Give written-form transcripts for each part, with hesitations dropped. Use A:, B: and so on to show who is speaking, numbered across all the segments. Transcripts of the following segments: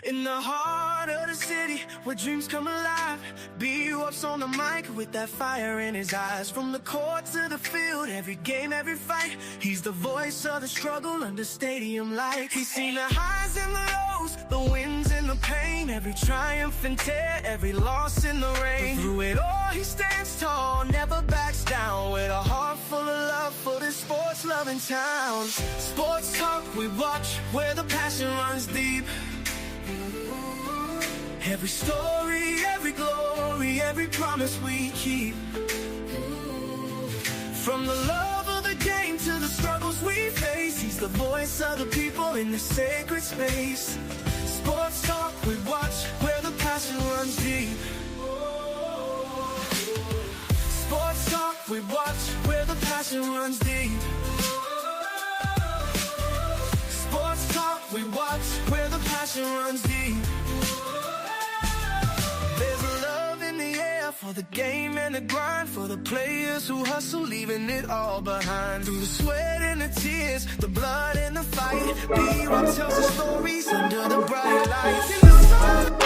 A: In the heart of the city, where dreams come alive, B-Up's on the mic with that fire in his eyes. From the court to the field, every game, every fight, he's the voice of the struggle under stadium lights. He's seen the highs and the lows, the wins and the pain, every triumph and tear, every loss in the rain. But through it all, he stands tall, never backs down, with a heart full of love for this sports-loving town. Sports talk we watch, where the passion runs deep. Every story, every glory, every promise we keep. From the love of the game to the struggles we face, he's the voice of the people in this sacred space. Sports talk we watch, where the passion runs deep. Sports talk we watch, where the passion runs deep. Sports talk we watch, where the passion runs deep. There's a love in the air for the game and the grind, for the players who hustle, leaving it all behind. Through the sweat and the tears, the blood and the fight, B-Up tells the stories under the bright lights. In the sun.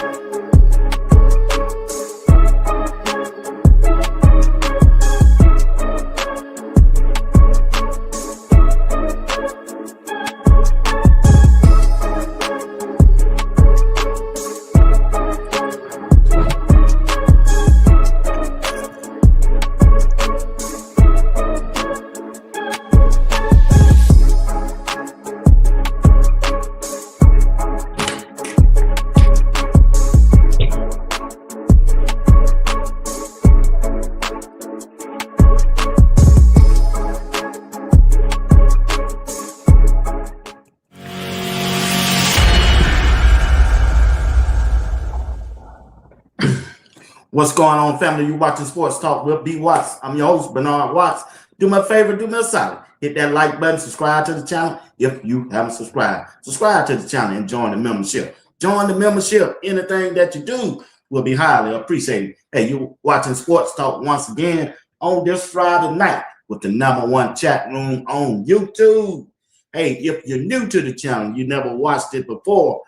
B: What's going on, family? You watching Sports Talk with B. Watts. I'm your host, Bernard Watts. Do me a favor, do me a solid. Hit that like button, subscribe to the channel if you haven't subscribed. Subscribe to the channel and join the membership. Join the membership. Anything that you do will be highly appreciated. Hey, you watching Sports Talk once again on this Friday night with the #1 chat room on YouTube. Hey, if you're new to the channel, you never watched it before,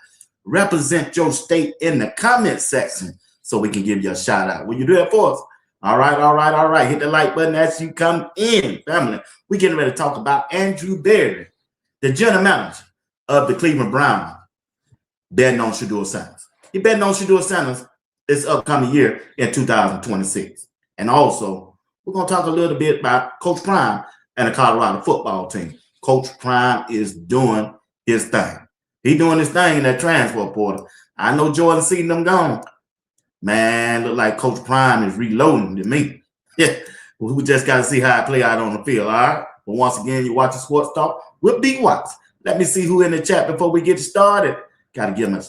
B: represent your state in the comment section so we can give you a shout out. Will you do that for us? All right. Hit the like button as you come in, family. We're getting ready to talk about Andrew Berry, the general manager of the Cleveland Browns, betting on Shedeur Sanders. He betting on Shedeur Sanders this upcoming year in 2026. And also, we're going to talk a little bit about Coach Prime and the Colorado football team. Coach Prime is doing his thing. He's doing his thing in that transfer portal. I know Jordan seen them gone. Man, look like Coach Prime is reloading to me. Yeah, we just got to see how I play out on the field, all right? But once again, you're watching Sports Talk with B. Watts. Let me see who in the chat before we get started. Got to give them a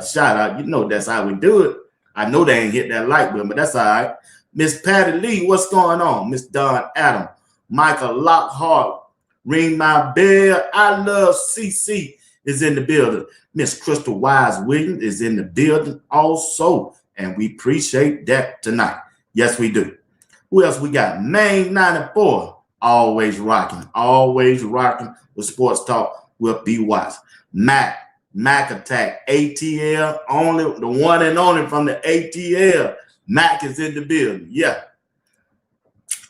B: shout out. You know that's how we do it. I know they ain't hit that like button, but that's all right. Miss Patty Lee, what's going on? Miss Don Adam, Michael Lockhart, ring my bell. I love CC is in the building. Miss Crystal Wise Williams is in the building also. And we appreciate that tonight. Yes, we do. Who else we got? Main 94. Always rocking with Sports Talk with B. Watts. Mac Attack, ATL, only the one and only from the ATL. Mac is in the building. Yeah.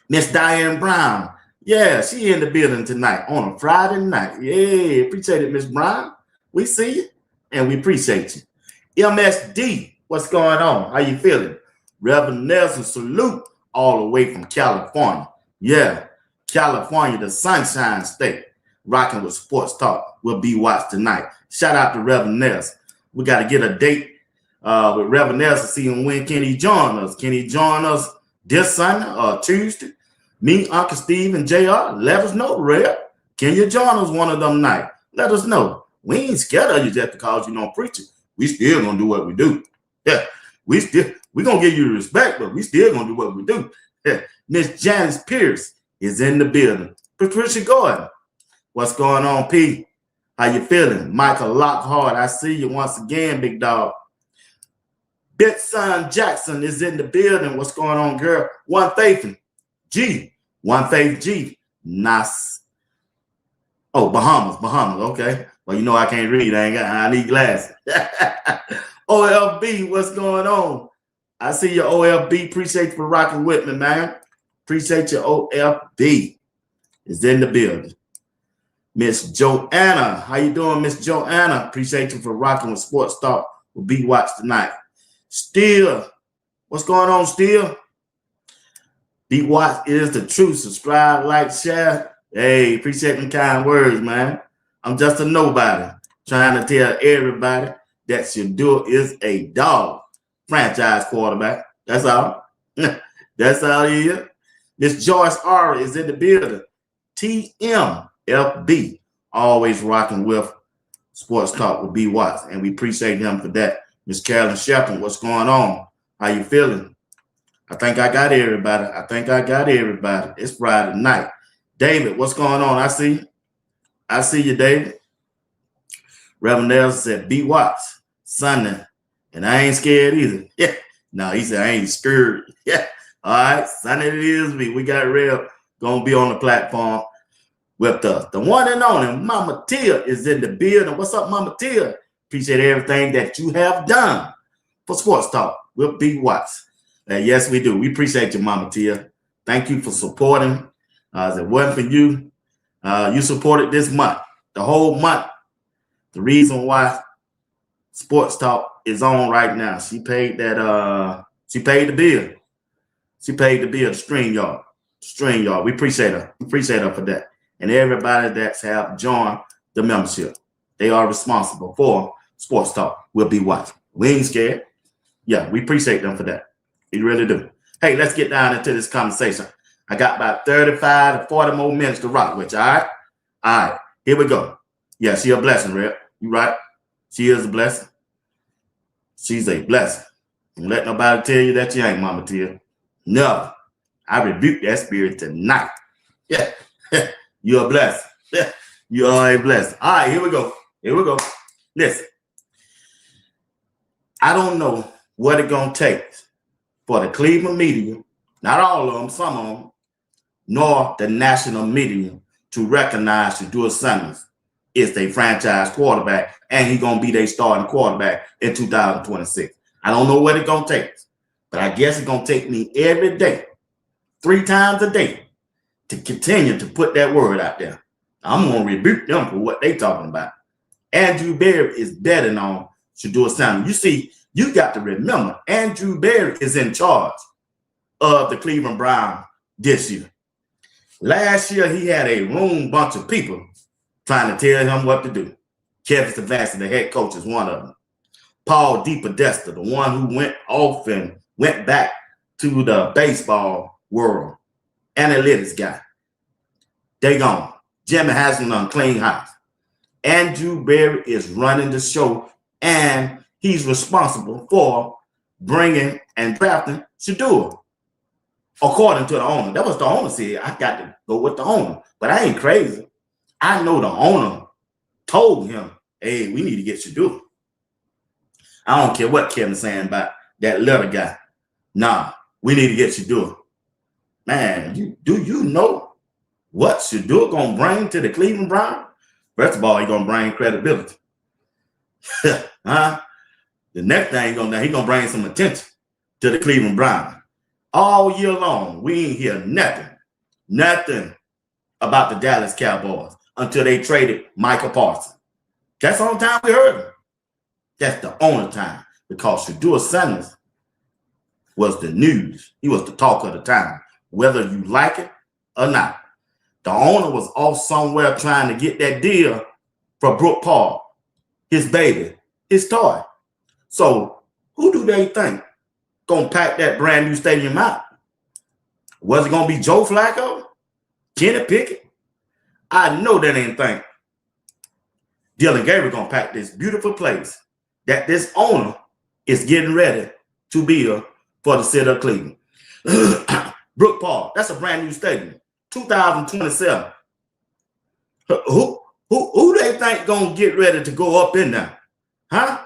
B: Miss Diane Brown. Yeah, she in the building tonight on a Friday night. Yeah, appreciate it, Miss Brown. We see you and we appreciate you. MSD. What's going on? How you feeling? Reverend Nelson, salute all the way from California. Yeah, California, the Sunshine State. Rocking with Sports Talk. We'll be watched tonight. Shout out to Reverend Nelson. We got to get a date with Reverend Nelson, see him when can he join us. Can he join us this Sunday or Tuesday? Me, Uncle Steve, and JR, let us know, Rev. Can you join us one of them nights? Let us know. We ain't scared of you just because you don't preach it. We still going to do what we do. Yeah, we gonna give you respect, but we still gonna do what we do. Yeah. Miss Janice Pierce is in the building. Patricia Gordon, what's going on, P? How you feeling? Michael Lockhart, I see you once again, big dog. Bitson Jackson is in the building. What's going on, girl? One Faith G. Nice. Oh, Bahamas. Okay. Well, you know I can't read. I need glasses. OLB, what's going on? I see your OLB. Appreciate you for rocking with me, man. Appreciate your OLB. Is in the building. Miss Joanna, how you doing, Miss Joanna? Appreciate you for rocking with Sports Talk with B Watch tonight. Still, what's going on, Still? B Watch is the truth. Subscribe, like, share. Hey, appreciate them kind words, man. I'm just a nobody trying to tell everybody that Shedeur is a dog. Franchise quarterback. That's all. That's all he is. Miss Joyce R is in the building. TMFB, always rocking with Sports Talk with B Watts, and we appreciate him for that. Miss Carolyn Shepherd, what's going on? How you feeling? I think I got everybody. It's Friday night. David, what's going on? I see you, David. Reverend Nelson said, B Watts, Sunday, and I ain't scared either. Yeah. No, he said, I ain't scared. Yeah. All right, Sunday it is me. We got Rev gonna be on the platform with us. The one and only Mama Tia is in the building. What's up, Mama Tia? Appreciate everything that you have done for Sports Talk with B Watts. Yes, we do. We appreciate you, Mama Tia. Thank you for supporting. If it wasn't for you, you supported this month, the whole month. The reason why Sports Talk is on right now. She paid that. She paid the bill. She paid the bill. The StreamYard. We appreciate her. We appreciate her for that. And everybody that's have joined the membership, they are responsible for Sports Talk. We'll be watching. We ain't scared. Yeah, we appreciate them for that. We really do. Hey, let's get down into this conversation. I got about 35 to 40 more minutes to rock with you. All right. All right. Here we go. Yeah, she a blessing, Rep. You right? She is a blessing. She's a blessing. Don't let nobody tell you that you ain't, Mama Tia. No, I rebuke that spirit tonight. Yeah, you're a blessing. You are a blessing. All right, here we go. Here we go. Listen, I don't know what it's going to take for the Cleveland media, not all of them, some of them, nor the national media to recognize Shedeur Sanders is their franchise quarterback, and he's going to be their starting quarterback in 2026. I don't know what it's going to take, but I guess it's going to take me every day, 3 times a day, to continue to put that word out there. I'm going to rebuke them for what they talking about. Andrew Berry is betting on Shedeur Sanders. You see, you got to remember, Andrew Berry is in charge of the Cleveland Browns this year. Last year, he had a room bunch of people trying to tell him what to do. Kevin Stefanski, the head coach, is one of them. Paul DePodesta, the one who went off and went back to the baseball world. Analytics guy. They gone. Jimmy Haslam on clean house. Andrew Berry is running the show, and he's responsible for bringing and drafting Shedeur, according to the owner. That was the owner said. I got to go with the owner, but I ain't crazy. I know the owner told him, hey, we need to get Shedeur. I don't care what Kevin's saying about that little guy. Nah, we need to get Shedeur. Man, do you know what Shedeur gonna bring to the Cleveland Browns? First of all, he's gonna bring credibility. Huh? The next thing he's gonna bring some attention to the Cleveland Browns. All year long, we ain't hear nothing about the Dallas Cowboys until they traded Michael Parsons. That's the only time we heard him. That's the only time, because Shedeur Sanders was the news. He was the talk of the time, whether you like it or not. The owner was off somewhere trying to get that deal for Brook Park, his baby, his toy. So who do they think gonna pack that brand new stadium out? Was it gonna be Joe Flacco? Kenny Pickett? I know that ain't think Dylan Gabriel gonna pack this beautiful place that this owner is getting ready to build for the city of Cleveland. Brook Park, that's a brand new stadium, 2027. Who they think gonna get ready to go up in there? Huh?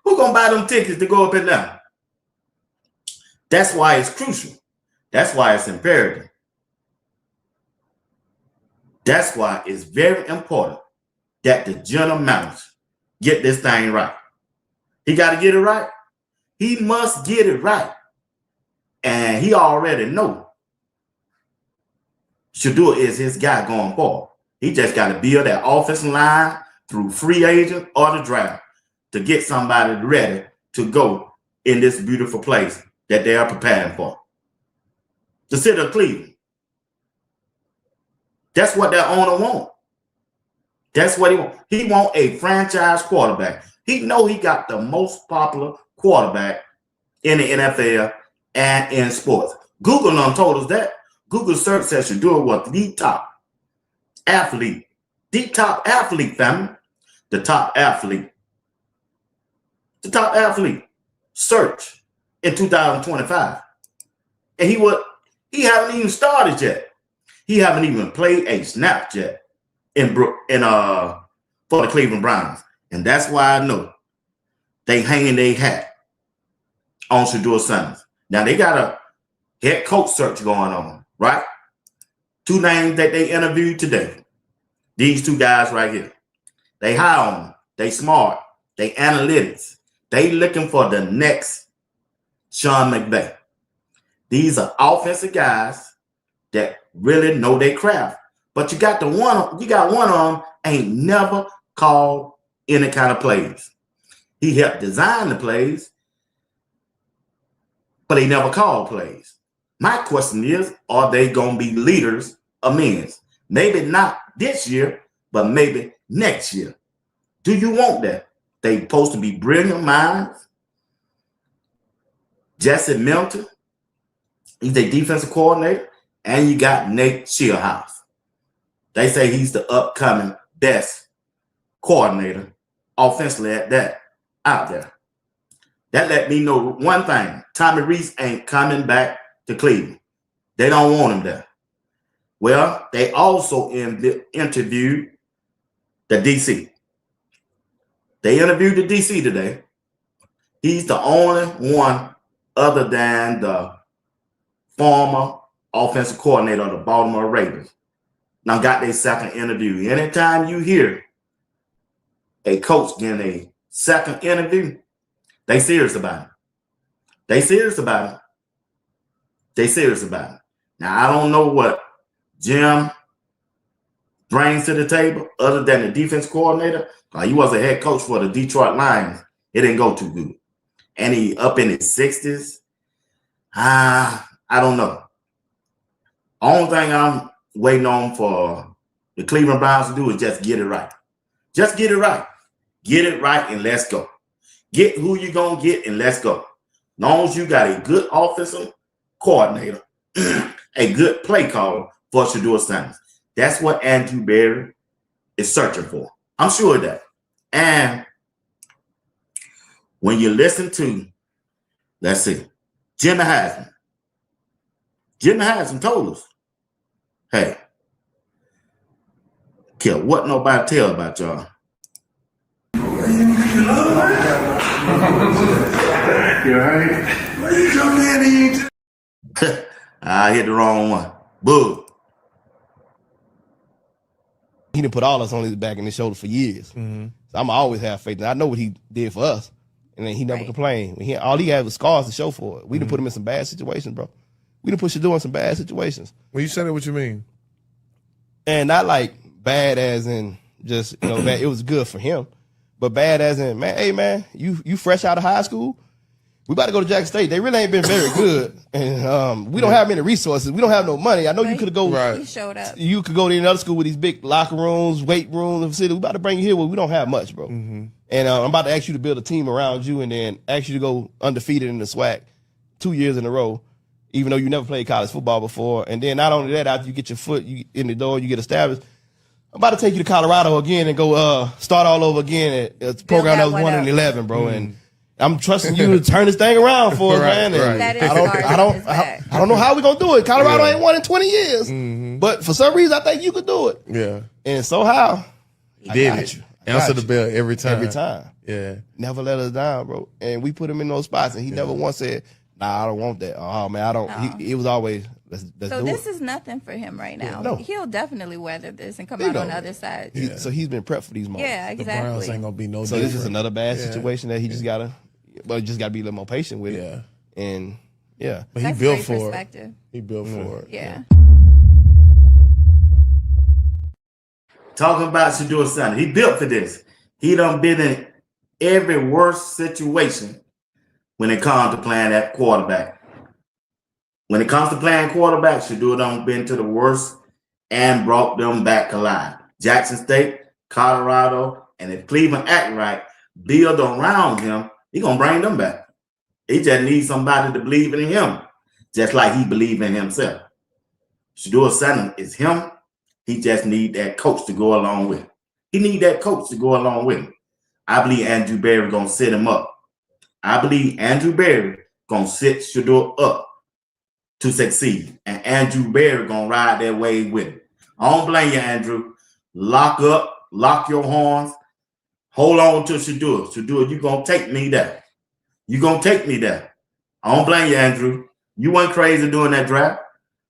B: Who gonna buy them tickets to go up in there? That's why it's crucial. That's why it's imperative. That's why it's very important that the general manager get this thing right. He got to get it right. He must get it right. And he already know Shedeur is his guy going forward. He just got to build that offensive line through free agent or the draft to get somebody ready to go in this beautiful place that they are preparing for. The city of Cleveland. That's what that owner wants. That's what he wants. He wants a franchise quarterback. He know he got the most popular quarterback in the NFL and in sports. Google done told us that. Google search says Shedeur was the top athlete. The top athlete, family. The top athlete. The top athlete. Search in 2025. And he haven't even started yet. He haven't even played a snap yet for the Cleveland Browns. And that's why I know they hanging their hat on Shedeur Sanders. Now they got a head coach search going on, right? 2 names that they interviewed today. These 2 guys right here. They high on them. They smart. They analytics. They looking for the next Sean McVay. These are offensive guys that really know their craft. But you got one of them ain't never called any kind of plays. He helped design the plays, but he never called plays. My question is, are they going to be leaders of men? Maybe not this year, but maybe next year. Do you want that? They supposed to be brilliant minds. Jesse Milton, he's a defensive coordinator, and you got Nate Shieldhouse. They say he's the upcoming best coordinator offensively at that out there. That let me know one thing. Tommy Rees ain't coming back to Cleveland. They don't want him there. Well, they also interviewed the DC. They interviewed the DC today. He's the only one other than the former offensive coordinator of the Baltimore Ravens. Now got their second interview. Anytime you hear a coach getting a second interview, they serious about it. They serious about it. They serious about it. Now, I don't know what Jim brings to the table other than the defense coordinator. He was a head coach for the Detroit Lions. It didn't go too good. And he up in his 60s. I don't know. Only thing I'm waiting on for the Cleveland Browns to do is just get it right. Just get it right. Get it right and let's go. Get who you're going to get and let's go. As long as you got a good offensive coordinator, a good play caller for Shedeur Sanders. That's what Andrew Berry is searching for. I'm sure of that. And when you listen to, let's see, Jimmy Haslam told us, hey, care what nobody tell about y'all.
C: You alright? Where you come in?
B: I hit the wrong one. Boo.
D: He done put all us on his back and his shoulder for years. Mm-hmm. So I'm always have faith. And I know what he did for us. And then he never complained. All he had was scars to show for it. We done put him in some bad situations, bro. We done put Shedeur in some bad situations.
C: When you said it, what you mean?
D: And not like bad as in just, bad. It was good for him. But bad as in, man, hey, man, you fresh out of high school? We about to go to Jackson State. They really ain't been very good. And we don't have many resources. We don't have no money. I know you could go.
E: Right. You showed up.
D: You could go to another school with these big locker rooms, weight rooms. We about to bring you here where we don't have much, bro. Mm-hmm. And I'm about to ask you to build a team around you and then ask you to go undefeated in the SWAC 2 years in a row, even though you never played college football before. And then not only that, after you get your foot in the door, you get established, I'm about to take you to Colorado again and go start all over again at a program that was 1-11, bro. Mm-hmm. And I'm trusting you to turn this thing around for us, man. And
E: that is
D: I don't know how we're gonna do it. Colorado ain't won in 20 years. Mm-hmm. But for some reason I think you could do it.
C: Yeah.
D: And somehow
C: I did it. Answer the bell every time.
D: Every time.
C: Yeah.
D: Never let us down, bro. And we put him in those spots and he never once said, nah, I don't want that. Oh man, I don't. It was always, So
E: this is nothing for him right now.
D: No.
E: He'll definitely weather this and come out on the other side.
D: So he's been prepped for these moments.
E: Yeah,
F: The
E: exactly.
F: Browns ain't gonna be no.
D: So
F: different.
D: this is another bad situation that he just gotta be a little more patient with it. And
F: but
E: That's
F: he built
E: great
F: for it.
E: perspective.
F: He built for it.
E: Yeah.
B: Talking about Shedeur Sanders, he built for this. He done been in every worst situation when it comes to playing that quarterback. When it comes to playing quarterback, Shedeur done been to the worst and brought them back alive. Jackson State, Colorado, and if Cleveland act right, build around him, he gonna bring them back. He just needs somebody to believe in him, just like he believed in himself. Shedeur Sanders is him. He just need that coach to go along with him. He need that coach to go along with him. I believe Andrew Berry gonna set him up. I believe Andrew Berry gonna set Shedeur up to succeed, and Andrew Berry gonna ride that wave with him. I don't blame you, Andrew. Lock up, lock your horns, hold on to Shedeur. Shedeur, you gonna take me there. You gonna take me there. I don't blame you, Andrew. You weren't crazy doing that draft.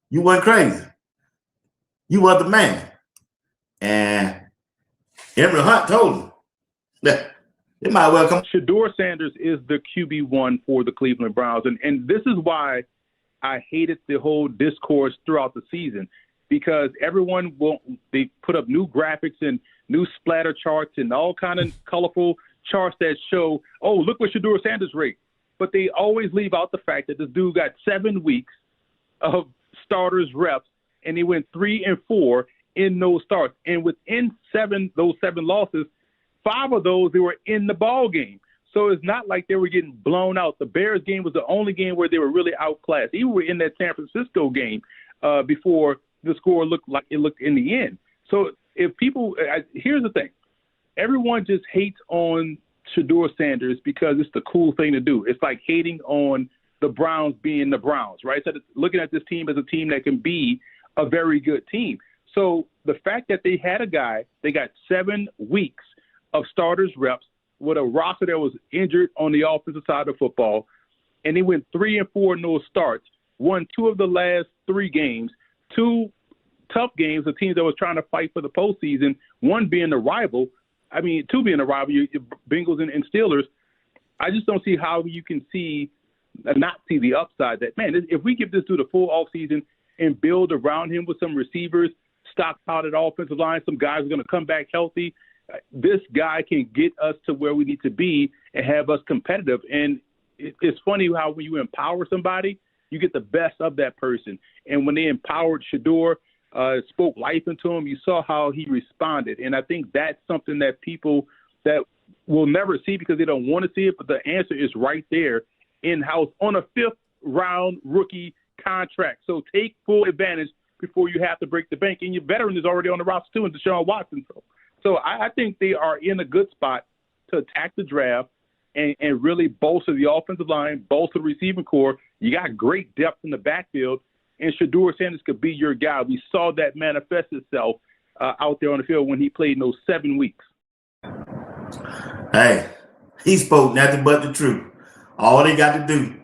B: You weren't crazy. You were the man. And Henry Hunt told him that it might well come.
G: Shedeur Sanders is the QB1 for the Cleveland Browns. And this is why I hated the whole discourse throughout the season, because everyone they put up new graphics and new splatter charts and all kind of colorful charts that show, oh, look what Shedeur Sanders rate. But they always leave out the fact that this dude got 7 weeks of starters reps, and he went 3-4 in those starts. And within those seven losses, 5 of those, they were in the ball game. So it's not like they were getting blown out. The Bears game was the only game where they were really outclassed. Even were in that San Francisco game before the score looked like it looked in the end. So if people, here's the thing. Everyone just hates on Shedeur Sanders because it's the cool thing to do. It's like hating on the Browns being the Browns, right? So looking at this team as a team that can be a very good team. So the fact that they had a guy, they got 7 weeks of starters reps with a roster that was injured on the offensive side of football, and they went 3-4 in those starts, won 2 of the last 3 games, 2 tough games, the teams that was trying to fight for the postseason, 1 being the rival. I mean, 2 being the rival, your Bengals and Steelers. I just don't see how you can not see the upside that, man, if we give this dude a full offseason and build around him with some receivers, stockpile at offensive line, some guys are going to come back healthy, this guy can get us to where we need to be and have us competitive. And it's funny how when you empower somebody, you get the best of that person. And when they empowered Shedeur, spoke life into him, you saw how he responded. And I think that's something that people that will never see because they don't want to see it, but the answer is right there in-house on a 5th-round rookie contract. So take full advantage before you have to break the bank. And your veteran is already on the roster too, and Deshaun Watson. So I think they are in a good spot to attack the draft and really bolster the offensive line, bolster the receiving core. You got great depth in the backfield, and Shedeur Sanders could be your guy. We saw that manifest itself out there on the field when he played in those 7 weeks.
B: Hey, he spoke nothing but the truth. All they got to do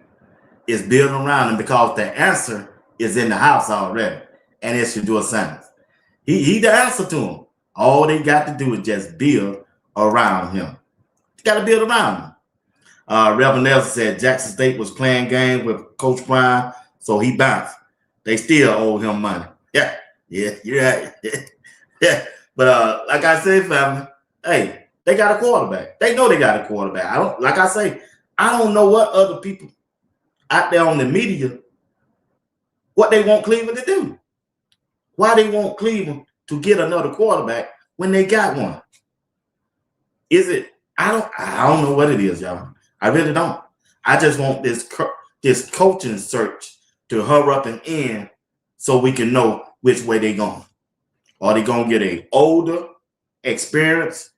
B: is build around him because the answer is in the house already, and it's Shedeur Sanders. He the answer to him. All they got to do is just build around him. You got to build around him. Reverend Nelson said Jackson State was playing games with Coach Brown, so he bounced. They still owe him money. Yeah, you're right. Yeah, but like I said, family, hey, they got a quarterback. They know they got a quarterback. I don't know what other people out there on the media, what they want Cleveland to do. Why they want Cleveland to get another quarterback when they got one? Is it? I don't know what it is, y'all. I really don't. I just want this coaching search to hurry up and end so we can know which way they going. Are they going to get an older, experienced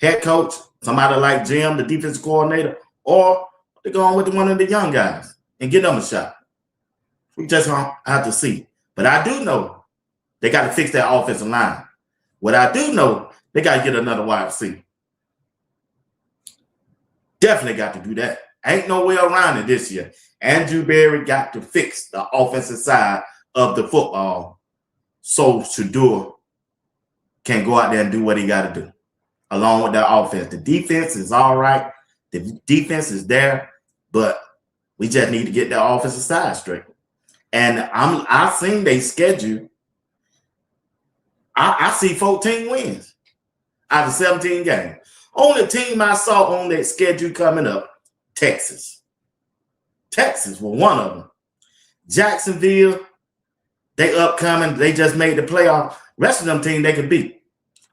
B: head coach, somebody like Jim, the defensive coordinator, or they're going with one of the young guys and get them a shot? We just have to see. But I do know they got to fix that offensive line. What I do know, they got to get another wide receiver. Definitely got to do that. Ain't no way around it this year. Andrew Berry got to fix the offensive side of the football so Shedeur can go out there and do what he got to do along with that offense. The defense is all right. The defense is there, but we just need to get that offensive side straight. And I seen they schedule. I see 14 wins out of 17 games. Only team I saw on that schedule coming up, Texas. Texas was one of them. Jacksonville, they upcoming. They just made the playoff. Rest of them teams they can beat.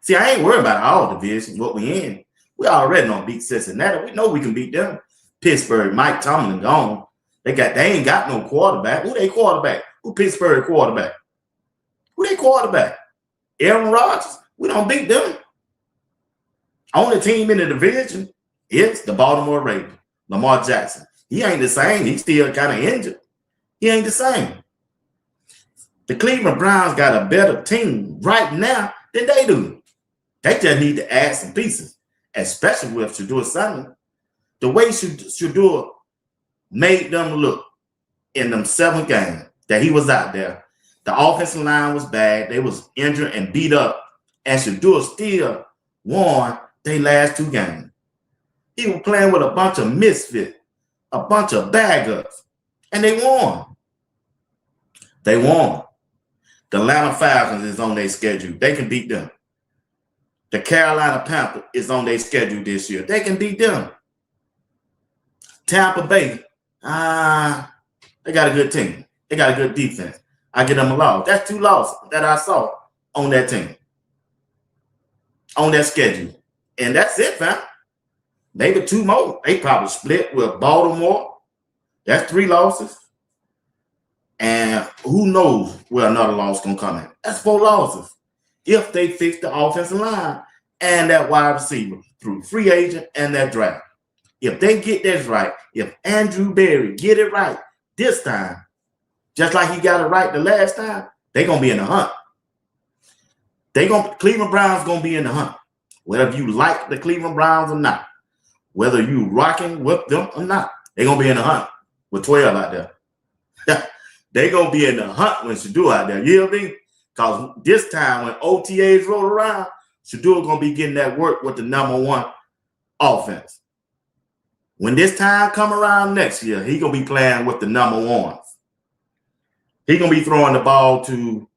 B: See, I ain't worried about all divisions, what we in. We already don't beat Cincinnati. We know we can beat them. Pittsburgh, Mike Tomlin gone. They ain't got no quarterback. Who they quarterback? Who Pittsburgh quarterback? Who they quarterback? Aaron Rodgers. We don't beat them. Only team in the division is the Baltimore Ravens. Lamar Jackson. He ain't the same. He's still kind of injured. He ain't the same. The Cleveland Browns got a better team right now than they do. They just need to add some pieces, especially with Shedeur Sanders. The way Shedeur made them look in them 7 games that he was out there, the offensive line was bad. They was injured and beat up, and Shedeur still won their last 2 games. He was playing with a bunch of misfits, a bunch of bag-ups, and they won. They won. The Atlanta Falcons is on their schedule. They can beat them. The Carolina Panthers is on their schedule this year. They can beat them. Tampa Bay, they got a good team. They got a good defense. I give them a loss. That's 2 losses that I saw on that team, on that schedule. And that's it, fam. Maybe 2 more. They probably split with Baltimore. That's 3 losses. And who knows where another loss going to come in. That's 4 losses. If they fix the offensive line and that wide receiver through free agent and that draft. If they get this right, if Andrew Berry get it right this time, just like he got it right the last time, they're going to be in the hunt. Cleveland Browns going to be in the hunt. Whether you like the Cleveland Browns or not, whether you rocking with them or not, they're going to be in the hunt with 12 out there. They're going to be in the hunt when Shedeur out there. You hear me? Because this time when OTAs roll around, Shedeur going to be getting that work with the #1 offense. When this time come around next year, he going to be playing with the #1s. He going to be throwing the ball to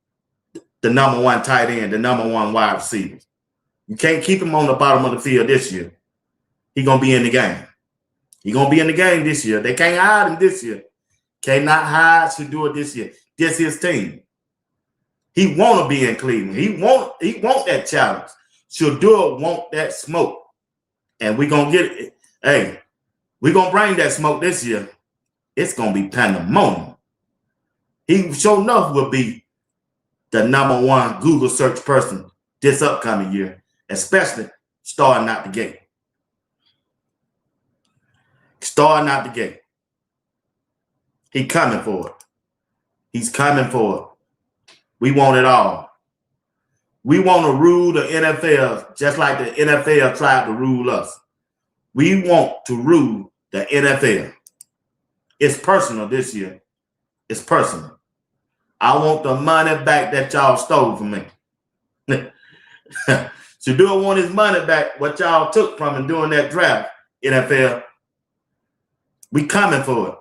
B: the #1 tight end, the #1 wide receivers. You can't keep him on the bottom of the field this year. He going to be in the game. He going to be in the game this year. They can't hide him this year. Cannot hide Shedeur this year. This his team. He want to be in Cleveland. He want that challenge. Shedeur want that smoke. And we're going to get it. Hey, we're going to bring that smoke this year. It's going to be pandemonium. He sure enough will be the #1 Google search person this upcoming year, especially starting out the gate. Starting out the gate. He coming for it. He's coming for it. We want it all. We want to rule the NFL just like the NFL tried to rule us. We want to rule the NFL. It's personal this year. It's personal. I want the money back that y'all stole from me. Shedeur want his money back, what y'all took from him during that draft, NFL. We coming for it.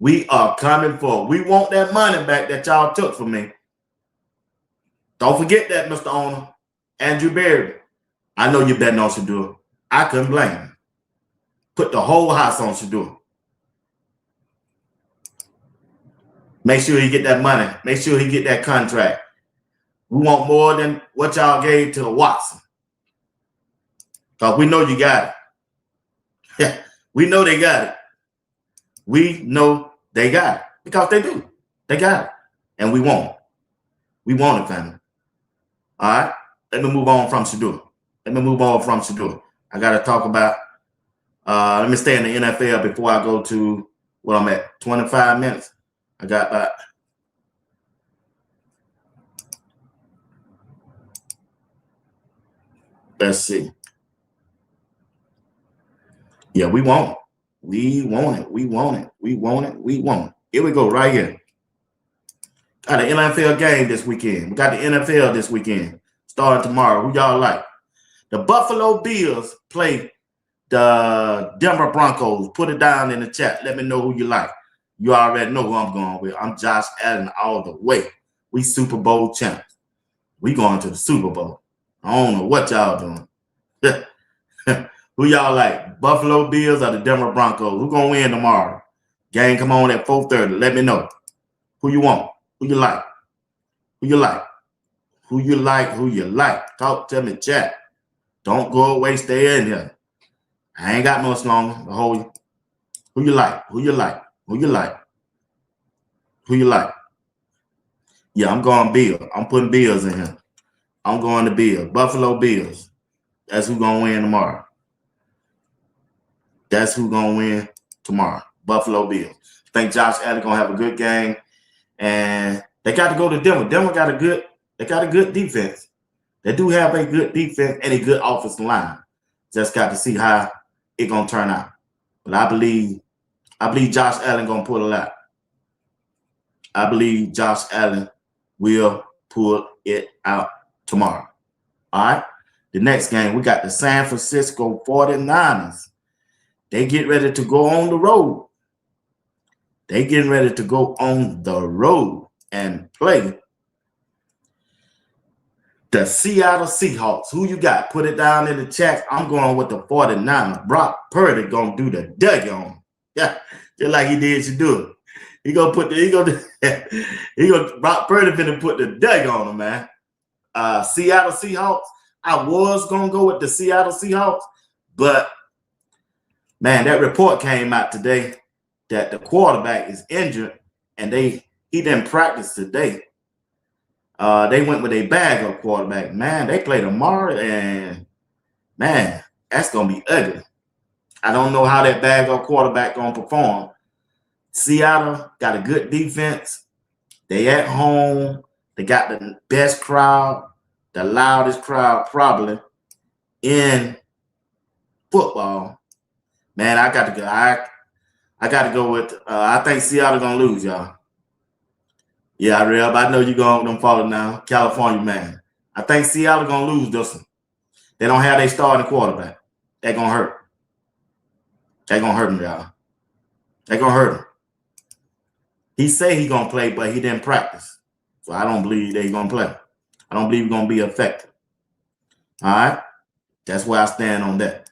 B: We are coming for it. We want that money back that y'all took from me. Don't forget that, Mr. Owner. Andrew Berry. I know you're betting on Shedeur. I couldn't blame him. Put the whole house on Shedeur. Make sure he get that money. Make sure he get that contract. We want more than what y'all gave to Watson. Because we know you got it. We know they got it. We know they got it. Because they do. They got it. And we want it. We want it, family. All right? Let me move on from Shedeur. I got to talk about, let me stay in the NFL before I go to what I'm at, 25 minutes. I got about let's see. Yeah, we want it. We want it. We want it. We want it. We want it. Here we go, right here. Got an NFL game this weekend. We got the NFL this weekend starting tomorrow. Who y'all like? The Buffalo Bills play the Denver Broncos. Put it down in the chat. Let me know who you like. You already know who I'm going with. I'm Josh Allen all the way. We Super Bowl champs. We going to the Super Bowl. I don't know what y'all doing. Who y'all like? Buffalo Bills or the Denver Broncos? Who gonna win tomorrow? Game come on at 4:30. Let me know. Who you want? Who you like? Who you like? Who you like? Who you like? Talk to me, chat. Don't go away. Stay in here. I ain't got much longer to hold you. Who you like? Who you like? Who you like? Who you like? Yeah, I'm going Bills. I'm putting Bills in here. I'm going to Bills. Buffalo Bills. That's who gonna win tomorrow. That's who gonna win tomorrow. Buffalo Bills. I think Josh Allen gonna have a good game, and they got to go to Denver. Denver got a good defense. They do have a good defense and a good offensive line. Just got to see how it gonna turn out. But I believe Josh Allen gonna pull it out. I believe Josh Allen will pull it out tomorrow. All right. The next game, we got the San Francisco 49ers. They get ready to go on the road. They getting ready to go on the road and play the Seattle Seahawks. Who you got? Put it down in the chat. I'm going with the 49ers. Brock Purdy gonna do the dug on him. Yeah, just like he did Shedeur. Brock Purdy finna put the dug on him, man. Seattle Seahawks. I was gonna go with the Seattle Seahawks, but man, that report came out today that the quarterback is injured and he didn't practice today. They went with a backup quarterback. Man, they play tomorrow, and man, that's gonna be ugly. I don't know how that backup quarterback gonna perform. Seattle got a good defense. They at home. They got the best crowd, the loudest crowd probably in football. Man, I got to go. I got to go with. I think Seattle gonna lose, y'all. Yeah, Reb, I know you gonna follow now, California man. I think Seattle gonna lose this one. They don't have their starting quarterback. They're gonna hurt. They're gonna hurt him, y'all. They're gonna hurt him. He say he gonna play, but he didn't practice. So I don't believe they're gonna play. I don't believe he's gonna be effective. All right. That's where I stand on that.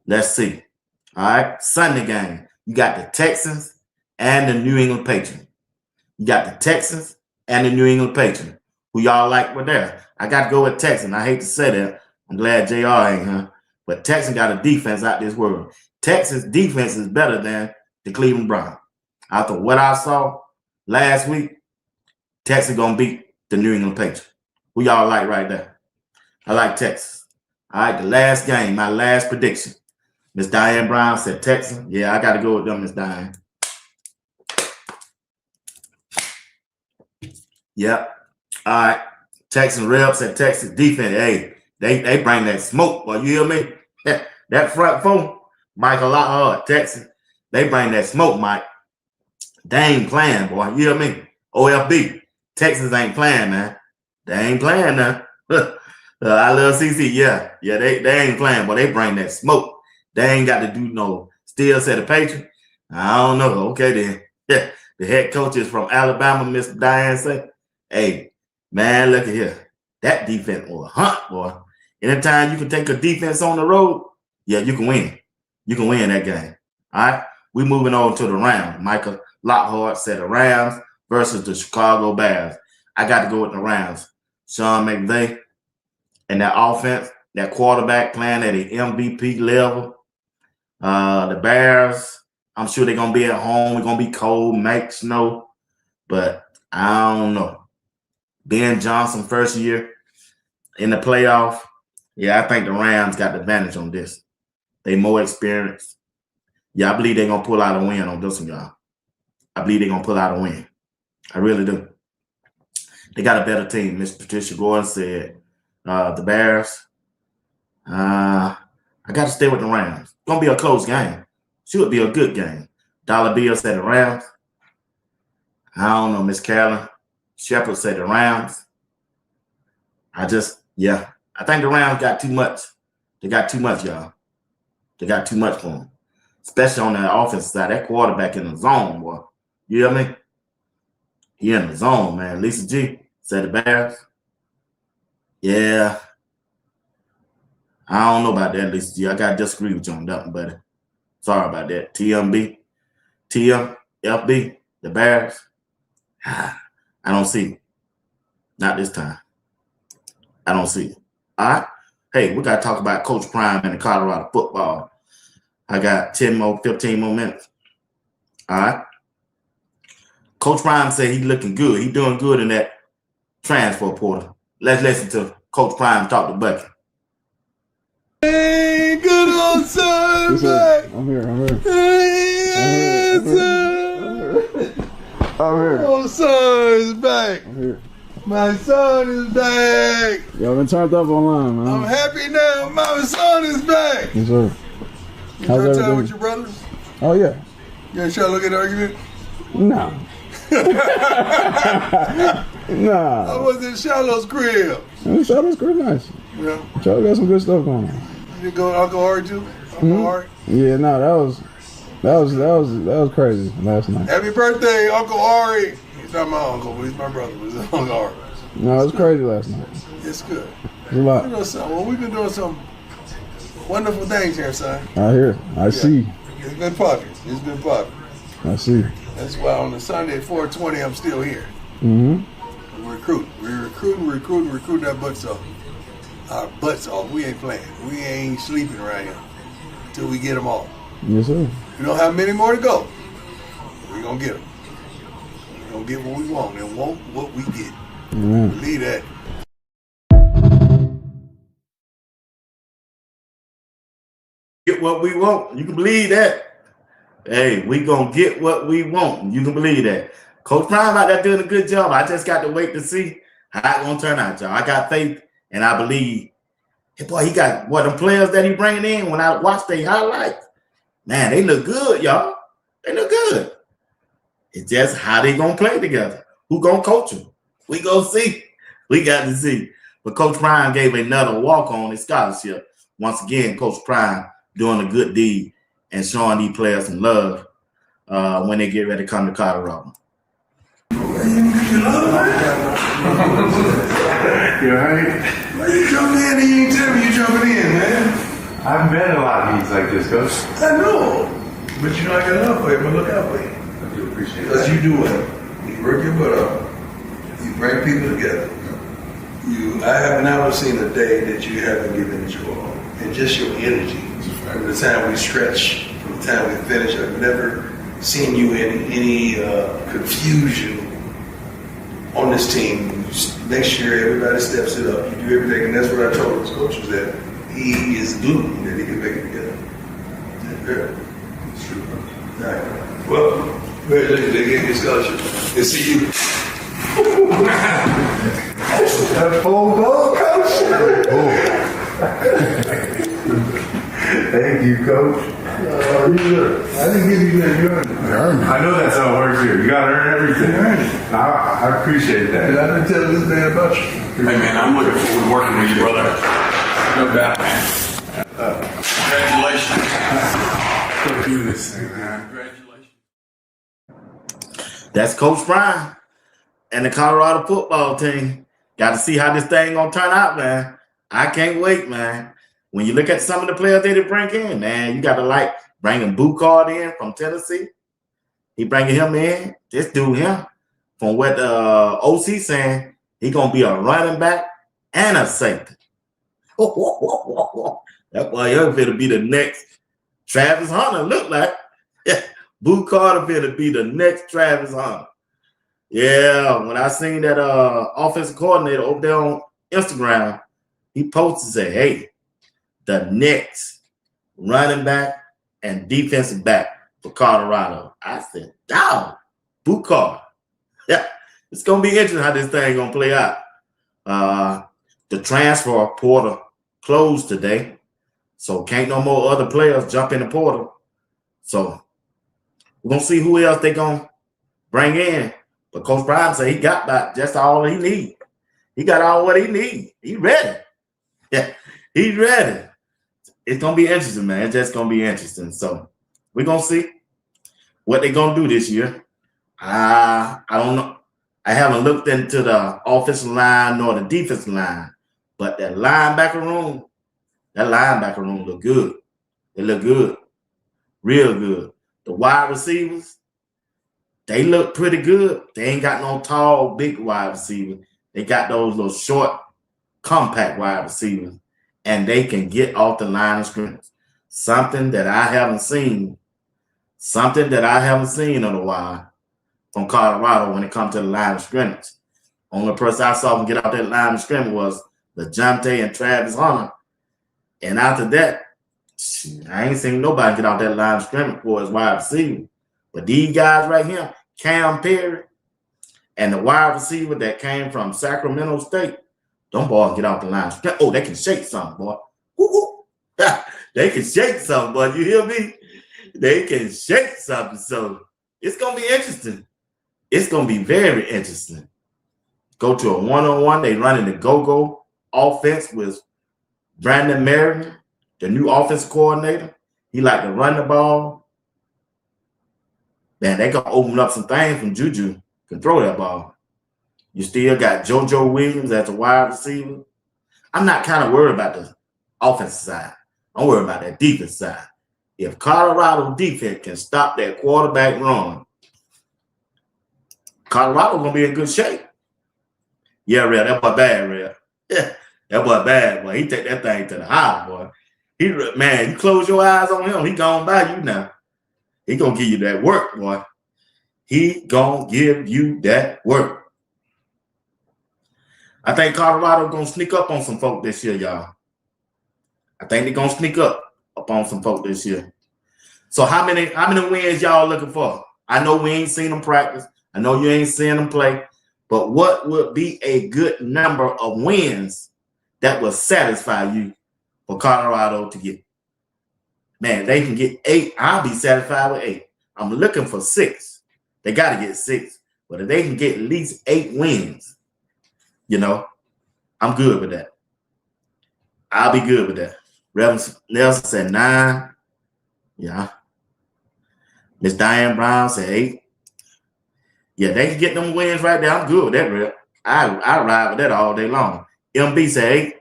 B: Let's see. All right. Sunday game. You got the Texans and the New England Patriots. You got the Texans and the New England Patriots. Who y'all like with there? I got to go with Texans. I hate to say that. I'm glad JR ain't here. But Texans got a defense out this world. Texas defense is better than the Cleveland Browns. After what I saw last week, Texas going to beat the New England Patriots. Who y'all like right there? I like Texas. All right, the last game, my last prediction. Miss Diane Brown said Texas. Yeah, I got to go with them, Miss Diane. Yep. All right. Texas Rep said Texas defense. Hey, they bring that smoke. Boy, you hear me? That front four, Michael Lockhart, Texas. They bring that smoke, Mike. They ain't playing, boy. You hear me? OFB. Texas ain't playing, man. They ain't playing now. I love CC. Yeah, they ain't playing, but they bring that smoke. They ain't got to do no still set a Patriot. I don't know. Okay, then. Yeah. The head coach is from Alabama, Miss Diane said. Hey, man, look at here. That defense will hunt, boy. Anytime you can take a defense on the road, yeah, you can win. You can win that game. All right. We moving on to the Rams. Michael Lockhart said the Rams versus the Chicago Bears. I got to go with the Rams. Sean McVay and that offense, that quarterback playing at an MVP level. The Bears, I'm sure they're going to be at home. It's going to be cold, make snow. But I don't know. Ben Johnson, first year in the playoff. Yeah, I think the Rams got the advantage on this. They more experienced. Yeah, I believe they're going to pull out a win on this one, y'all. I believe they're going to pull out a win. I really do. They got a better team. Miss Patricia Gordon said the Bears. I got to stay with the Rams. It's going to be a close game. Should be a good game. Dollar Bill said the Rams. I don't know, Miss Carolyn. Shepard said the Rams. I think the Rams got too much. They got too much, y'all. They got too much for them, especially on the offensive side. That quarterback in the zone, boy. You hear me? He in the zone, man. Lisa G said the Bears. Yeah. I don't know about that, Lisa G. I got to disagree with you on that one, buddy. Sorry about that. TMB, FB, the Bears. I don't see it. Not this time. I don't see it. All right. Hey, we got to talk about Coach Prime and the Colorado football. I got 15 more minutes. All right. Coach Prime said he's looking good. He's doing good in that transfer portal. Let's listen to Coach Prime talk to Bucky.
D: Hey, good old son back.
F: I'm here.
D: Hey,
F: I'm here.
D: old son is back.
F: I'm here.
D: My son is back.
F: Y'all been turned up online, man.
D: I'm happy now. My son is back.
F: Yes, sir.
D: You
F: How's
D: spent time
F: everything?
D: with your brothers?
F: Oh, yeah.
D: You gonna try to look at the argument?
F: No. Nah.
D: I was in Shiloh's crib.
F: Charlotte's pretty nice.
D: Yeah.
F: Charlotte got some good stuff going on.
D: You go to Uncle Art too? Uncle Art.
F: Yeah, no, that was crazy last night.
D: Happy birthday, Uncle Ari. He's not my uncle, but he's my brother. But he's Uncle Ari.
F: No, it was crazy last night.
D: It's good.
F: It was a lot.
D: You know something? Well, we've been doing some wonderful things here, son.
F: I hear. I see.
D: It's been popping. It's been popping.
F: I see.
D: That's why on the Sunday at 4:20, I'm still here.
F: Mm-hmm.
D: We're recruiting that butts off. Our butts off. We ain't playing. We ain't sleeping around here until we get them all.
F: Yes, sir.
D: We don't have many more to go. We're going to get them. We're going to get what we want and want what we get.
F: Amen.
D: Believe that.
B: Get what we want. You can believe that. Hey, we going to get what we want. You can believe that. Coach Prime out there doing a good job. I just got to wait to see how it's going to turn out, y'all. I got faith and I believe. Hey, boy, he got them players that he bringing in when I watch their highlights. Man, they look good, y'all. They look good. It's just how they going to play together. Who going to coach them? We going to see. We got to see. But Coach Prime gave another walk-on his scholarship. Once again, Coach Prime doing a good deed and showing these players some love when they get ready to come to Colorado.
C: You alright? Why you jumping in and you ain't tell me you jumping in, man?
H: I've been in a lot of meetings like this, Coach.
C: I know. But you know I got love for you. I'm gonna look out for you.
H: I do appreciate
C: Because
H: that.
C: you do it. You work your butt off. You bring people together. I have never seen a day that you haven't given it your all. And just your energy. From the time we stretch, from the time we finish, I've never seen you in any confusion on this team. Just make sure everybody steps it up. You do everything, and that's what I told his coaches, that he is glue, that he can make it together. Yeah. It's true. All right. Well, congratulations, they gave you a scholarship. They see you.
H: That full goal, Coach. Thank you, Coach.
C: I didn't give you that. You earned it.
H: I know that's how it works here. You gotta earn everything.
C: You earned it.
H: I appreciate that.
C: And I didn't tell this man about you.
I: Hey man, I'm looking forward to working with you, brother. No doubt, man. Congratulations.
H: Go do this thing, man.
I: Congratulations.
B: That's Coach Prime and the Colorado football team. Got to see how this thing gonna turn out, man. I can't wait, man. When you look at some of the players they bring in, man, you got to like bringing Bucard in from Tennessee. He bringing him in. This dude here, from what the OC saying, he gonna be a running back and a safety. That boy here finna be the next Travis Hunter. Look like Bucard finna be the next Travis Hunter. Yeah, when I seen that offensive coordinator over there on Instagram, he posted and said, hey, the next running back and defensive back for Colorado. I said, dog, Bucard. Yeah, it's going to be interesting how this thing going to play out. The transfer portal closed today, so can't no more other players jump in the portal. So we're going to see who else they going to bring in. But Coach Prime said he got about just all he need. He got all what he need. He ready. Yeah, he's ready. It's gonna be interesting, man. It's just gonna be interesting. So we're gonna see what they're gonna do this year. I don't know. I haven't looked into the offensive line nor the defensive line, but that linebacker room look good. They look good, real good. The wide receivers, they look pretty good. They ain't got no tall, big wide receiver. They got those little short, compact wide receivers, and they can get off the line of scrimmage. Something that I haven't seen in a while from Colorado when it comes to the line of scrimmage. Only person I saw them get out that line of scrimmage was LeJounte and Travis Hunter. And after that, I ain't seen nobody get out that line of scrimmage for his wide receiver. But these guys right here, Cam Perry and the wide receiver that came from Sacramento State, them boys get out the line of scrimmage. Oh, they can shake something, boy. Woo-hoo. They can shake something, boy. You hear me? They can shake something. So it's going to be interesting. It's going to be very interesting. Go to a one-on-one. They running the go-go offense with Brandon Merriman, the new offensive coordinator. He like to run the ball. Man, they going to open up some things from Juju. Can throw that ball. You still got JoJo Williams as a wide receiver. I'm not kind of worried about the offensive side. I'm worried about that defense side. If Colorado defense can stop that quarterback run, Colorado gonna be in good shape. Yeah, Red, that boy bad, Red. Yeah, that boy bad, boy. He take that thing to the house, boy. Man, you close your eyes on him, he gone by you now. He gonna give you that work, boy. He gonna give you that work. I think Colorado gonna sneak up on some folk this year, y'all. I think they're gonna sneak up on some folk this year. So how many wins y'all looking for? I know we ain't seen them practice. I know you ain't seen them play. But what would be a good number of wins that will satisfy you for Colorado to get? Man, they can get 8. I'll be satisfied with 8. I'm looking for 6. They got to get 6. But if they can get at least 8 wins, you know, I'm good with that. I'll be good with that. Reverend Nelson said 9. Yeah. Miss Diane Brown said 8. Yeah, they can get them wins right there. I'm good with that, Rep. I ride with that all day long. MB said 8.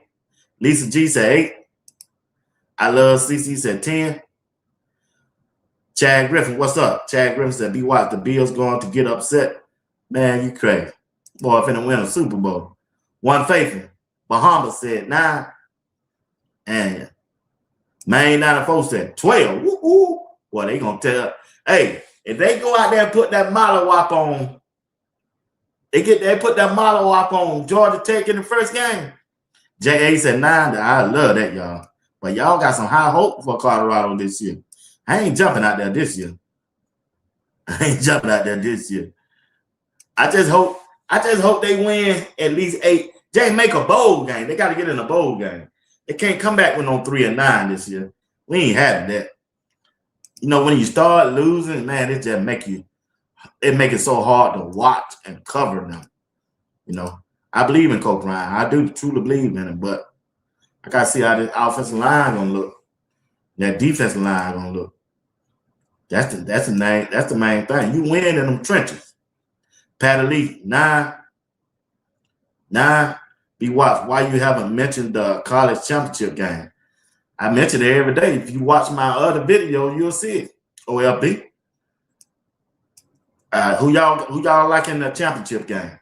B: Lisa G said 8. I love CC said 10. Chad Griffin, what's up? Chad Griffin said, be watch, the Bills going to get upset. Man, you crazy. Boy, finna win a Super Bowl. One Faithful. Bahama said 9. And Main 94 said 12. Woo-hoo. Boy, they gonna tell. Hey, if they go out there and put that Molly-Wop on, they put that Molly-Wop on Georgia Tech in the first game. J.A. said 9. I love that, y'all. But y'all got some high hope for Colorado this year. I ain't jumping out there this year. I just hope they win at least 8. Jay, make a bowl game. They got to get in a bowl game. They can't come back with no 3-9 this year. We ain't having that. You know, when you start losing, man, it just make it so hard to watch and cover them. You know, I believe in Coach Ryan. I do truly believe in him, but I got to see how the offensive line going to look. That defensive line going to look. That's the main thing. You win in them trenches. Patty Lee, 9. Be watched. Why you haven't mentioned the college championship game? I mention it every day. If you watch my other video, you'll see it. OLB. Who y'all like in the championship game?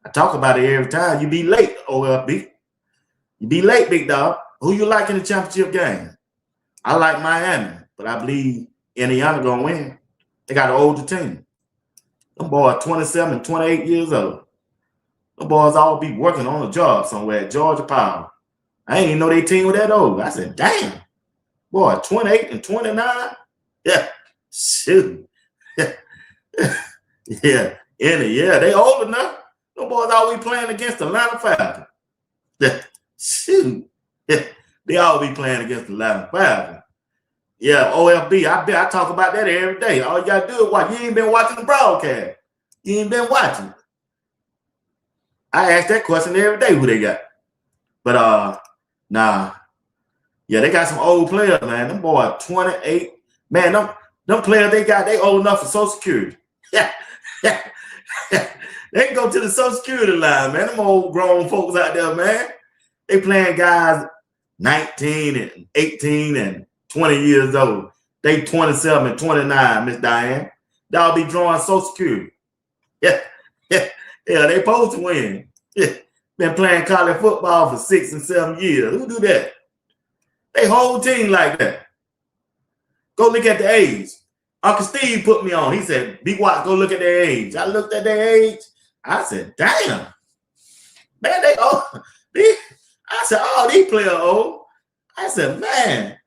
B: I talk about it every time. You be late, OLB. You be late, big dog. Who you like in the championship game? I like Miami, but I believe Indiana gonna win. They got an older team. Them boys 27, 28 years old. Them boys all be working on a job somewhere at Georgia Power. I ain't even know they team was that old. I said, damn. Boy, 28 and 29? Yeah. Shoot. Yeah. They old enough. Them boys always playing against Atlanta Falcons. Yeah. Shoot. Yeah. They always playing against Atlanta Falcons. Yeah, OFB. I talk about that every day. All you got to do is watch. You ain't been watching the broadcast. You ain't been watching. I ask that question every day who they got. But nah. Yeah, they got some old players, man. Them boys 28. Man, them players they got, they old enough for Social Security. Yeah. They can go to the Social Security line, man. Them old grown folks out there, man. They playing guys 19 and 18 and 20 years old. They 27 and 29, Miss Diane. Y'all be drawing Social Security. Yeah. They supposed to win. Yeah. Been playing college football for 6 and 7 years. Who do that? They whole team like that. Go look at the age. Uncle Steve put me on. He said, "Be watch, go look at their age." I looked at their age. I said, "Damn. Man, they old." I said, "Oh, these players old." I said, "Man."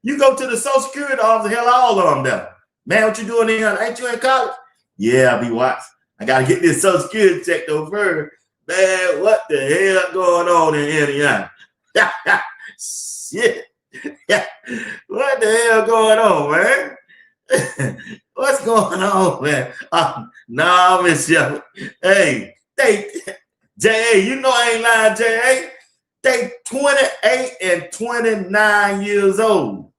B: You go to the Social Security office, hell, all of them there. "Man, what you doing in here? Ain't you in college?" "Yeah, be watch. I got to get this Social Security checked over." Man, what the hell going on in Indiana? Shit. What the hell going on, man? What's going on, man? Nah, Miss Shepard. Hey, J.A., you know I ain't lying, J.A. They 28 and 29 years old.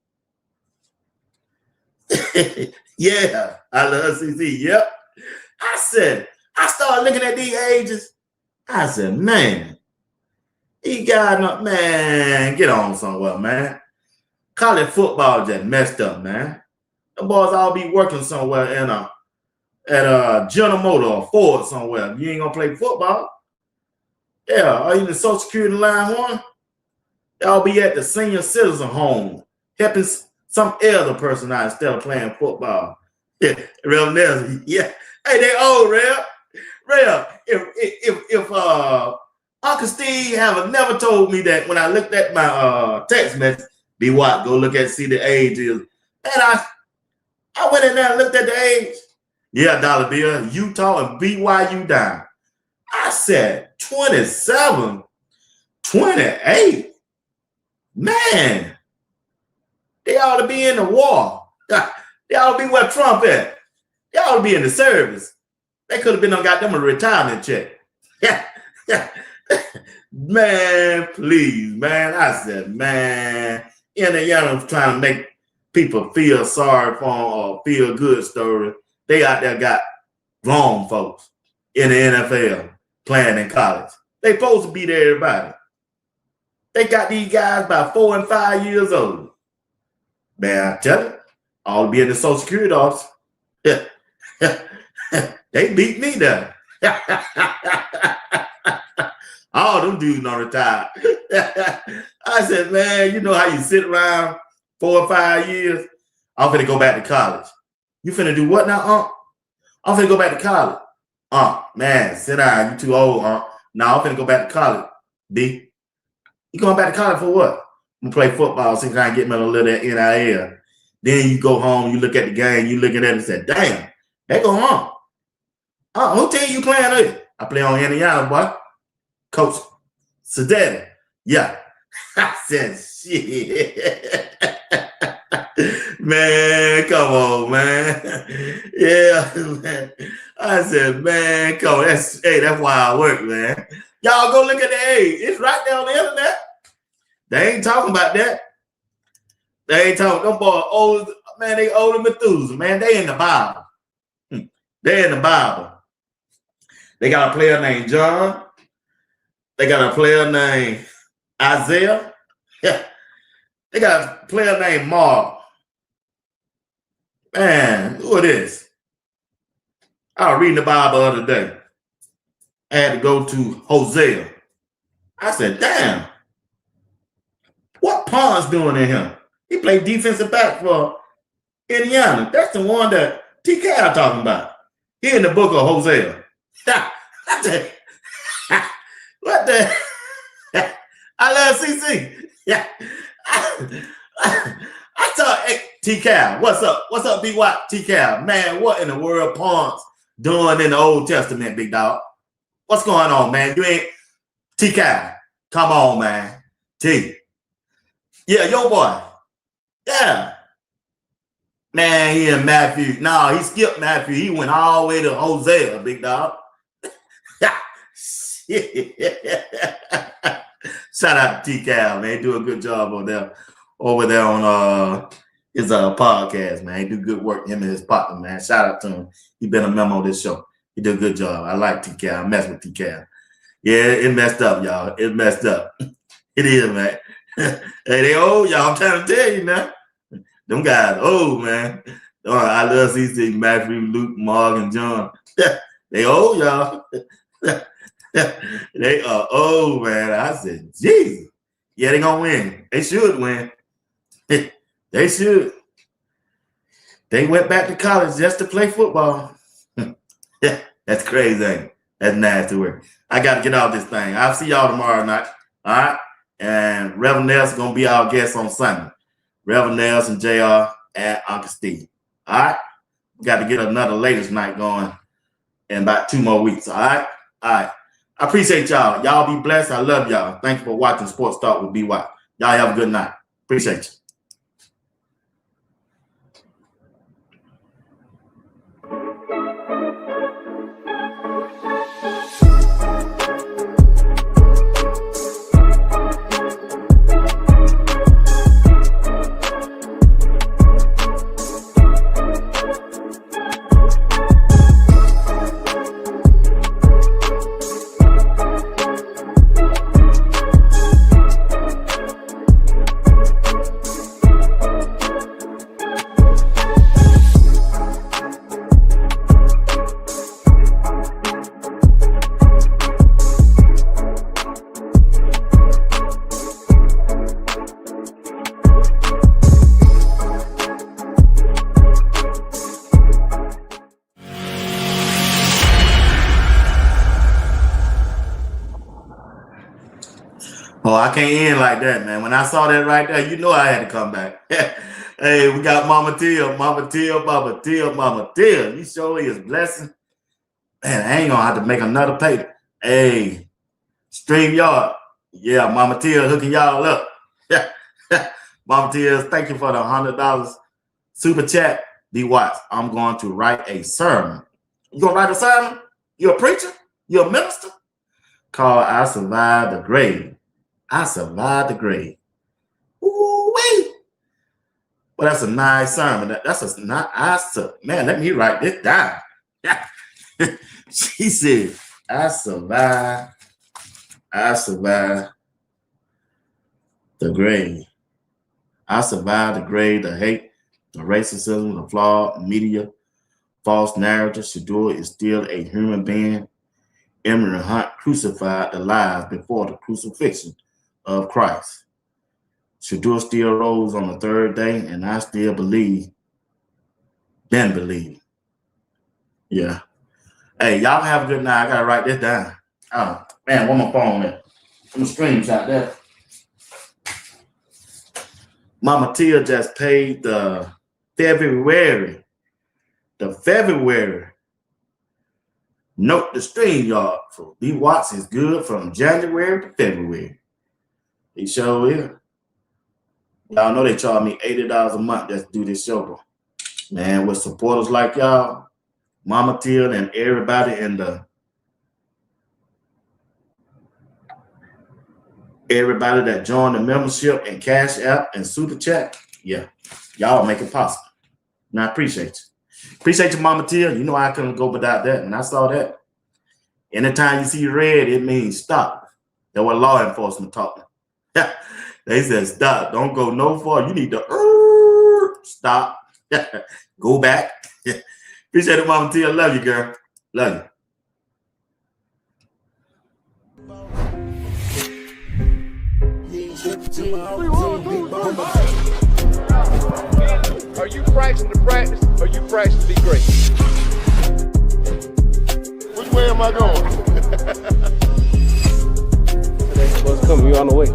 B: Yeah, I love CC. Yep. I started looking at these ages. I said, man, these guys, man, get on somewhere, man. College football just messed up, man. The boys all be working somewhere at a General Motor or Ford somewhere. You ain't gonna play football. Yeah, are you in the Social Security line one? Y'all be at the senior citizen home, helping some elder person out instead of playing football. Yeah, Rev Nelson. Yeah. Hey, they old, Rev. Rev, if Uncle Steve have never told me that when I looked at my text message, be what? Go look at see the age is. And I went in there and looked at the age. Yeah, Dollar Bill, Utah and BYU down. I said 27, 28. Man, they ought to be in the war. They ought to be where Trump at. They ought to be in the service. They could have been got them a retirement check. Yeah. Man, please, man. I said, man, Indiana's trying to make people feel sorry for them or feel good story. They out there got grown folks in the NFL playing in college. They supposed to beat everybody. They got these guys about 4 and 5 years old. Man, I tell you, I'll be in the Social Security office. They beat me there. All them dudes don't retire. I said, man, you know how you sit around 4 or 5 years? I'm finna go back to college. You finna do what now, I'm finna go back to college. Man, sit down. You too old, No, I'm finna go back to college. B. You going back to college for what? I'm gonna play football, see if I can get me a little that NIL. Then you go home, you look at the game, you look at it and say, damn, they go home. Who team you playing with? I play on Indiana, boy. Coach Shedeur. Yeah. I said, shit. Man, come on, man. Yeah, man. I said, man, come on. That's why I work, man. Y'all go look at the age. It's right there on the internet. They ain't talking about that. They ain't talking. Them boys old, man, they older Methuselah, man. They in the Bible. They in the Bible. They got a player named John. They got a player named Isaiah. Yeah. They got a player named Mark. Man, who it is? I was reading the Bible the other day. I had to go to Hosea. I said, damn, what Pond's doing in here? He played defensive back for Indiana. That's the one that TK talking about. He in the book of Hosea. What the? I love CC. Yeah. I thought, hey, T-Cal, what's up? What's up, B-Watt? T-Cal, man, what in the world Pons doing in the Old Testament, big dog? What's going on, man? You ain't T-Cal. Come on, man. T. Yeah, yo boy. Yeah. Man, he and Matthew. No, he skipped Matthew. He went all the way to Hosea, big dog. Shout out to T-Cal, man. He do a good job over there on his podcast, man. He do good work, him and his partner, man. Shout out to him. He been a member of this show. He did a good job. I like T-Cal. I mess with T-Cal. Yeah, it messed up, y'all. It messed up. It is, man. Hey, they old, y'all. I'm trying to tell you now. Them guys old, man. I love CC, Matthew, Luke, Mark, and John. They old, y'all. They are old, man. I said, Jesus. Yeah, they gonna win. They should win. They should. They went back to college just to play football. Yeah, that's crazy, ain't it? That's nasty work. I got to get out this thing. I'll see y'all tomorrow night. All right? And Reverend Nelson going to be our guest on Sunday. Reverend Nelson, JR, and Uncle Steve. All right? We got to get another latest night going in about 2 more weeks. All right? All right. I appreciate y'all. Y'all be blessed. I love y'all. Thanks for watching Sports Talk with BY. Y'all have a good night. Appreciate you. Oh, I can't end like that, man. When I saw that right there, you know I had to come back. Hey, we got Mama Tia, Mama Tia, Mama Tia, Mama Tia. You sure is blessing. Man, I ain't gonna have to make another payment. Hey, StreamYard. Yeah, Mama Tia hooking y'all up. Mama Tia, thank you for the $100 super chat. Be watch. I'm going to write a sermon. You gonna write a sermon? You a preacher? You a minister? Called I Survived the Grave. I survived the grave. Ooh, wait. Well, that's a nice sermon. That's a nice. Man, let me write this down. She said, I survived the grave. I survived the grave, the hate, the racism, the flawed media, false narrative. Shedeur is still a human being. Emory Hunt crucified the lies before the crucifixion of Christ. Shedeur still rose on the third day, and I still believe, then believe. Yeah. Hey, y'all have a good night. I gotta write this down. Oh man, where my phone at? I'm gonna screenshot that. Mama Tia just paid the February. Note the StreamYard for B Watts is good from January to February. He sure is. Y'all know they charge me $80 a month just to do this show, bro. Man, with supporters like y'all, Mama Tia and everybody in everybody that joined the membership and Cash App and Super Chat, yeah, y'all make it possible. And I appreciate you. Appreciate you, Mama Tia. You know I couldn't go without that. When I saw that, anytime you see red, it means stop. That was law enforcement talking. They said, stop. Don't go no far. You need to stop. Go back. Appreciate it, Mama Tia. Love you, girl. Love you.
J: Are you practicing to practice or are you practicing to be great? Which way am I going?
F: What's coming? You on the way?